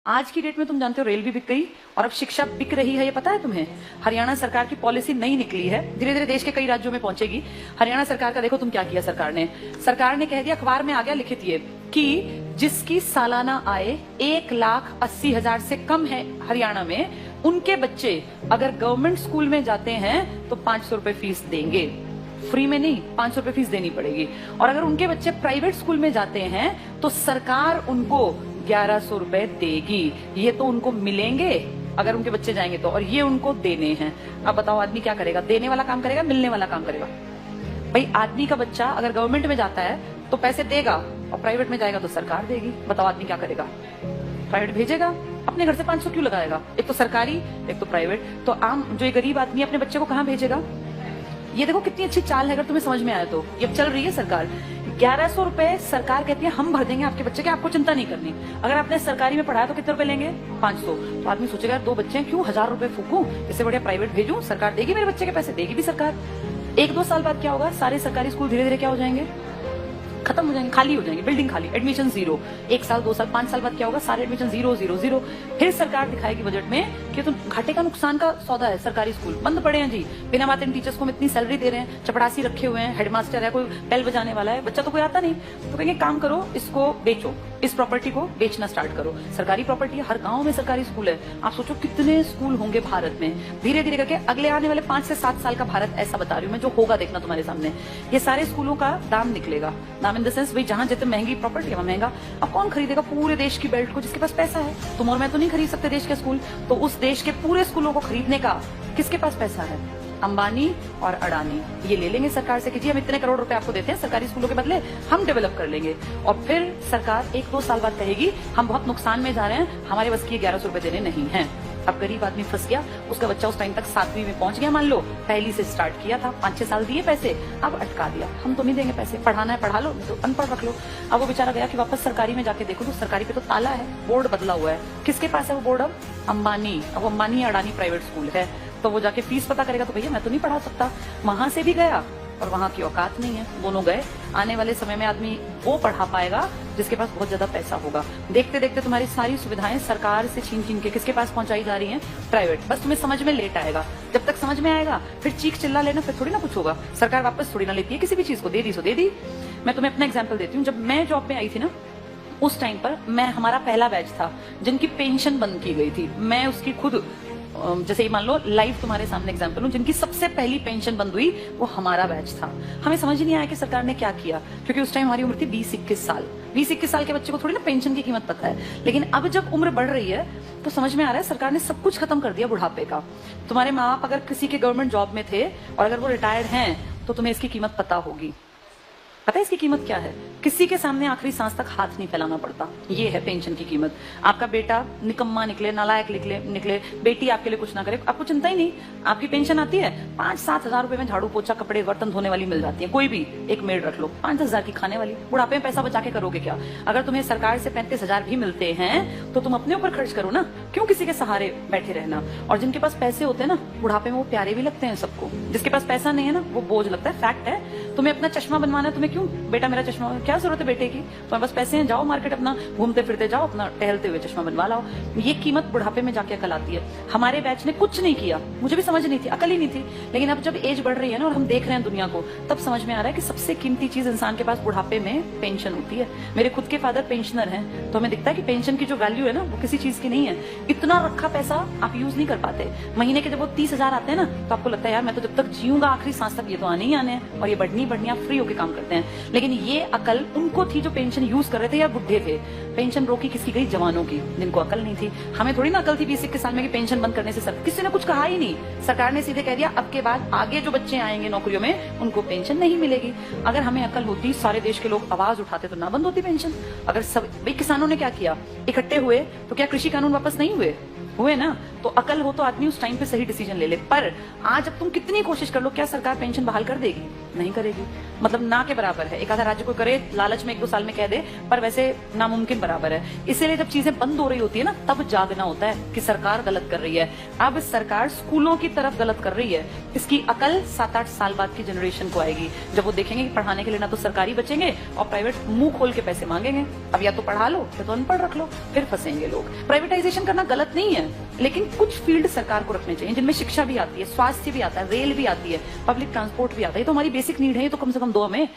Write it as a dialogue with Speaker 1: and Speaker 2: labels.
Speaker 1: आज की डेट में तुम जानते हो रेल भी बिक गई और अब शिक्षा बिक रही है, ये पता है तुम्हें? हरियाणा सरकार की पॉलिसी नई निकली है, धीरे धीरे देश के कई राज्यों में पहुंचेगी। हरियाणा सरकार का देखो तुम क्या किया। सरकार ने कह दिया, अखबार में आ गया लिखित ये कि जिसकी सालाना आय 1,80,000 से कम है हरियाणा में, उनके बच्चे अगर गवर्नमेंट स्कूल में जाते हैं तो 500 रुपए फीस देंगे। फ्री में नहीं, 500 रुपए फीस देनी पड़ेगी। और अगर उनके बच्चे प्राइवेट स्कूल में जाते हैं तो सरकार उनको 1100 रुपए देगी। ये तो उनको मिलेंगे अगर उनके बच्चे जाएंगे तो, और ये उनको देने हैं। अब बताओ आदमी क्या करेगा? देने वाला काम करेगा, मिलने वाला काम करेगा? भाई आदमी का बच्चा अगर गवर्नमेंट में जाता है तो पैसे देगा और प्राइवेट में जाएगा तो सरकार देगी। बताओ आदमी क्या करेगा? प्राइवेट भेजेगा। अपने घर से 500 क्यों लगाएगा? एक तो सरकारी, एक तो प्राइवेट। तो आम जो एक गरीब आदमी अपने बच्चे को कहाँ भेजेगा? ये देखो कितनी अच्छी चाल है, अगर तुम्हें समझ में आया तो। ये चल रही है सरकार। 1100 रुपए सरकार कहती है हम भर देंगे आपके बच्चे के, आपको चिंता नहीं करनी। अगर आपने सरकारी में पढ़ाया तो कितने रुपए लेंगे? 500। तो आदमी सोचेगा 2 बच्चे हैं, क्यों 1000 रुपए फूकूं, इससे बढ़िया प्राइवेट भेजूं, सरकार देगी मेरे बच्चे के पैसे, देगी भी सरकार। 1-2 साल बाद क्या होगा? सारे सरकारी स्कूल धीरे धीरे क्या हो जाएंगे? खत्म हो जाएंगे, खाली हो जाएंगे, बिल्डिंग खाली, एडमिशन 0। 1 साल 2 साल 5 साल बाद क्या होगा? सारे एडमिशन 0 0 0। फिर सरकार दिखाएगी बजट में कि तो घाटे का नुकसान का सौदा है, सरकारी स्कूल बंद पड़े हैं जी, बिना बात इन टीचर्स को हम इतनी सैलरी दे रहे हैं, चपड़ासी रखे हुए हैं, हेडमास्टर है, कोई बेल बजाने वाला है, बच्चा तो कोई आता नहीं। तो कहेंगे काम करो, इसको बेचो, इस प्रॉपर्टी को बेचना स्टार्ट करो। सरकारी प्रॉपर्टी है, हर गांव में सरकारी स्कूल है। आप सोचो कितने स्कूल होंगे भारत में। धीरे धीरे करके अगले आने वाले 5 से 7 साल का भारत ऐसा बता रही हूँ मैं, जो होगा देखना तुम्हारे सामने। ये सारे स्कूलों का दाम निकलेगा। दाम इन द सेंस, भाई जहां जितनी महंगी प्रॉपर्टी है महंगा। अब कौन खरीदेगा पूरे देश की बेल्ट को? जिसके पास पैसा है। तुम और मैं तो नहीं खरीद सकते देश के स्कूल, तो उस देश के पूरे स्कूलों को खरीदने का किसके पास पैसा है? अंबानी और अडानी ये ले लेंगे सरकार से कि जी हम इतने करोड़ रुपए आपको देते हैं सरकारी स्कूलों के बदले, हम डेवलप कर लेंगे। और फिर सरकार 1-2 साल बाद कहेगी हम बहुत नुकसान में जा रहे हैं, हमारे बस की 1100 रुपए देने नहीं है। अब गरीब आदमी फंस गया, उसका बच्चा उस टाइम तक 7वीं में पहुंच गया, मान लो पहली से स्टार्ट किया था, 5-6 साल दिए पैसे, अब अटका दिया, हम तो नहीं देंगे पैसे, पढ़ाना है पढ़ा लो, तो अनपढ़ रख लो। अब वो बेचारा गया कि वापस सरकारी में जाके देखो तो सरकारी पे तो ताला है, बोर्ड बदला हुआ है। किसके पास है वो बोर्ड? अब अंबानी। अब अंबानी अडानी प्राइवेट स्कूल है, तो वो जाके फीस पता करेगा तो भैया मैं तो नहीं पढ़ा सकता। वहां से भी गया और वहां की औकात नहीं है, दोनों गए। आने वाले समय में आदमी वो पढ़ा पाएगा जिसके पास बहुत ज्यादा पैसा होगा। देखते देखते तुम्हारी सारी सुविधाएं सरकार से छीन छीन के किसके पास पहुंचाई जा रही हैं? प्राइवेट। बस तुम्हें समझ में लेट आएगा, जब तक समझ में आएगा फिर चीख चिल्ला लेना, फिर थोड़ी ना कुछ होगा। सरकार वापस थोड़ी ना लेती है किसी भी चीज को, दे दी सो दे दी। मैं तुम्हें अपना एग्जाम्पल देती हूँ। जब मैं जॉब में आई थी ना, उस टाइम पर हमारा पहला बैच था जिनकी पेंशन बंद की गई थी। मैं उसकी खुद, जैसे ये मान लो लाइव तुम्हारे सामने एग्जांपल हूं, जिनकी सबसे पहली पेंशन बंद हुई वो हमारा बैच था। हमें समझ नहीं आया कि सरकार ने क्या किया, क्योंकि उस टाइम हमारी उम्र थी 20-21 साल। 20-21 साल के बच्चे को थोड़ी ना पेंशन की कीमत पता है। लेकिन अब जब उम्र बढ़ रही है तो समझ में आ रहा है सरकार ने सब कुछ खत्म कर दिया बुढ़ापे का। तुम्हारे माँ बाप अगर किसी के गवर्नमेंट जॉब में थे और अगर वो रिटायर्ड हैं तो तुम्हें इसकी कीमत पता होगी। पता है इसकी कीमत क्या है? किसी के सामने आखिरी सांस तक हाथ नहीं फैलाना पड़ता। ये है पेंशन की कीमत। आपका बेटा निकम्मा निकले, नालायक निकले, बेटी आपके लिए कुछ ना करे, आपको चिंता ही नहीं। आपकी पेंशन आती है, 5-7 हजार रुपए में झाड़ू पोछा कपड़े बर्तन धोने वाली मिल जाती है। कोई भी एक मेड रख लो, 5-10 हजार की खाने वाली। बुढ़ापे में पैसा बचा के करोगे क्या? अगर तुम्हें सरकार से 35 हजार भी मिलते हैं तो तुम अपने ऊपर खर्च करो ना, क्यों किसी के सहारे बैठे रहना? और जिनके पास पैसे होते हैं ना, बुढ़ापे में वो प्यारे भी लगते हैं सबको। जिसके पास पैसा नहीं है ना, वो बोझ लगता है। फैक्ट है। तुम्हें अपना चश्मा बनवाना है, तुम्हें क्यों बेटा मेरा चश्मा, क्या जरूरत है बेटे की? तुम्हारे पास पैसे हैं, जाओ मार्केट, अपना घूमते फिरते जाओ, अपना टहलते हुए चश्मा बनवा लाओ। ये कीमत बुढ़ापे में जाके अकल आती है। हमारे बैच ने कुछ नहीं किया, मुझे भी समझ नहीं थी, अकल ही नहीं थी। लेकिन अब जब एज बढ़ रही है ना और हम देख रहे हैं दुनिया को, तब समझ में आ रहा है कि सबसे कीमती चीज इंसान के पास बुढ़ापे में पेंशन होती है। मेरे खुद के फादर पेंशनर हैं, तो हमें दिखता है कि पेंशन की जो वैल्यू है ना वो किसी चीज की नहीं है। इतना रखा पैसा आप यूज नहीं कर पाते। महीने के जब वो 30 हजार आते हैं ना, तो आपको लगता है यार मैं तो जब तक जीऊंगा आखिरी सांस तक ये तो आने ही आने हैं, और ये बढ़नी आप फ्री होकर काम करते हैं। लेकिन ये अकल उनको थी जो पेंशन यूज कर रहे थे या बुढ़े थे। पेंशन रोकी किसकी गई? जवानों की, जिनको अकल नहीं थी। हमें थोड़ी ना अकल थी 20-21 साल में कि पेंशन बंद करने से किसी ने कुछ कहा ही नहीं। सरकार ने सीधे कह दिया अब के बाद आगे जो बच्चे आएंगे नौकरियों में उनको पेंशन नहीं मिलेगी। अगर हमें अकल होती, सारे देश के लोग आवाज उठाते तो ना बंद होती पेंशन। अगर सब भाई किसानों ने क्या किया, इकट्ठे हुए तो क्या कृषि कानून वापस नहीं हुए ना? तो अकल हो तो आदमी उस टाइम पे सही डिसीजन ले ले। पर आज अब तुम कितनी कोशिश कर लो, क्या सरकार पेंशन बहाल कर देगी? नहीं करेगी। मतलब ना के बराबर है। एक आधा राज्य को करे, लालच में 1-2 साल में कह दे, पर वैसे नामुमकिन बराबर है। इसीलिए जब चीजें बंद हो रही होती है ना, तब जागना होता है कि सरकार गलत कर रही है। अब सरकार स्कूलों की तरफ गलत कर रही है। इसकी अकल 7-8 साल बाद की जनरेशन को आएगी, जब वो देखेंगे कि पढ़ाने के लिए ना तो सरकारी बचेंगे और प्राइवेट मुंह खोल के पैसे मांगेंगे। अब या तो पढ़ा लो या तो अनपढ़ रख लो, फिर फंसेंगे लोग। प्राइवेटाइजेशन करना गलत नहीं है, लेकिन कुछ फील्ड सरकार को रखने चाहिए जिनमें शिक्षा भी आती है, स्वास्थ्य भी आता है, रेल भी आती है, पब्लिक ट्रांसपोर्ट भी आता है। ये तो हमारी बेसिक नीड है, ये तो कम से कम दो हमें।